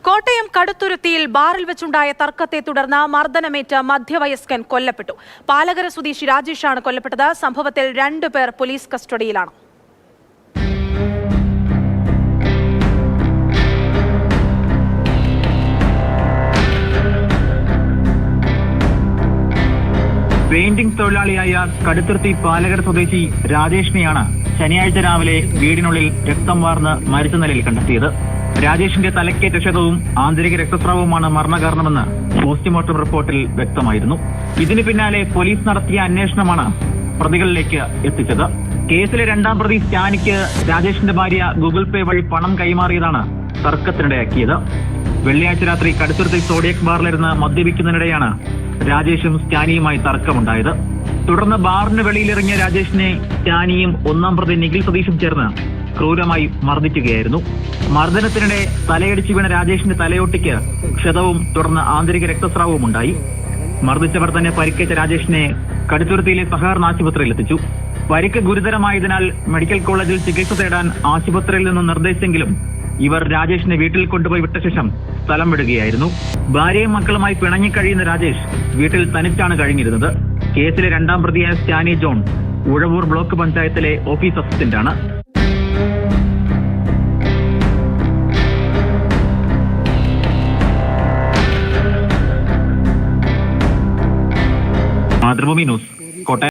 കോട്ടയം കടുത്തുരുത്തിയിൽ ബാറിൽ വെച്ചുണ്ടായ തർക്കത്തെ തുടർന്ന് മർദ്ദനമേറ്റ മധ്യവയസ്കൻ കൊല്ലപ്പെട്ടു. പാലകര സ്വദേശി രാജേഷാണ് കൊല്ലപ്പെട്ടത്. സംഭവത്തിൽ 2 പേർ പോലീസ് കസ്റ്റഡിയിലാണ്. പെയിന്റിംഗ് തൊഴിലാളിയായ കടുത്തുരുത്തി പാലകര സ്വദേശി രാജേഷിനെയാണ് ശനിയാഴ്ച രാവിലെ വീടിനുള്ളിൽ രക്തം വാർന്ന് മരിച്ച നിലയിൽ കണ്ടെത്തിയത്. രാജേഷിന്റെ തലക്കേറ്റ ക്ഷതവും ആന്തരിക രക്തസ്രാവവുമാണ് മരണകാരണമെന്ന് പോസ്റ്റ്മോർട്ടം റിപ്പോർട്ടിൽ വ്യക്തമായിരുന്നു. ഇതിന് പിന്നാലെ പോലീസ് നടത്തിയ അന്വേഷണമാണ് പ്രതികളിലേക്ക് എത്തിച്ചത്. കേസിലെ 2ാം പ്രതി സ്റ്റാനിക്ക് രാജേഷിന്റെ ഭാര്യ ഗൂഗിൾ പേ വഴി പണം കൈമാറിയതാണ് തർക്കത്തിനിടയാക്കിയത്. വെള്ളിയാഴ്ച രാത്രി കടുത്തുരുത്തി സോഡിയക് ബാറിലിരുന്ന് മദ്യപിക്കുന്നതിനിടെയാണ് രാജേഷും സ്റ്റാനിയുമായി തർക്കമുണ്ടായത്. തുടർന്ന് ബാറിന് വെളിയിലിറങ്ങിയ രാജേഷിനെ സ്റ്റാനിയും 1ാം പ്രതി നിഖിൽ സതീഷും ചേർന്ന് ക്രൂരമായി മർദ്ദിക്കുകയായിരുന്നു. മർദ്ദനത്തിനിടെ തലയടിച്ചു വീണ രാജേഷിന്റെ തലയോട്ടിക്ക് ക്ഷതവും തുടർന്ന് ആന്തരിക രക്തസ്രാവവും ഉണ്ടായി. മർദ്ദിച്ചവർ തന്നെ പരിക്കേറ്റ രാജേഷിനെ കടുത്തുരുത്തിയിലെ സഹകരണ ആശുപത്രിയിൽ എത്തിച്ചു. പരിക്ക് ഗുരുതരമായതിനാൽ മെഡിക്കൽ കോളേജിൽ ചികിത്സ തേടാൻ ആശുപത്രിയിൽ നിന്ന് നിർദ്ദേശിച്ചെങ്കിലും ഇവർ രാജേഷിനെ വീട്ടിൽ കൊണ്ടുപോയി വിട്ട ശേഷം സ്ഥലം വിടുകയായിരുന്നു. ഭാര്യയും മക്കളുമായി പിണങ്ങിക്കഴിയുന്ന രാജേഷ് വീട്ടിൽ തനിച്ചാണ് കഴിഞ്ഞിരുന്നത്. കേസിലെ 2ാം പ്രതിയായ സ്റ്റാനി ജോൺ ഉഴവൂർ ബ്ലോക്ക് പഞ്ചായത്തിലെ ഓഫീസ് അസിസ്റ്റന്റാണ്. മാതൃഭൂമി ന്യൂസ്.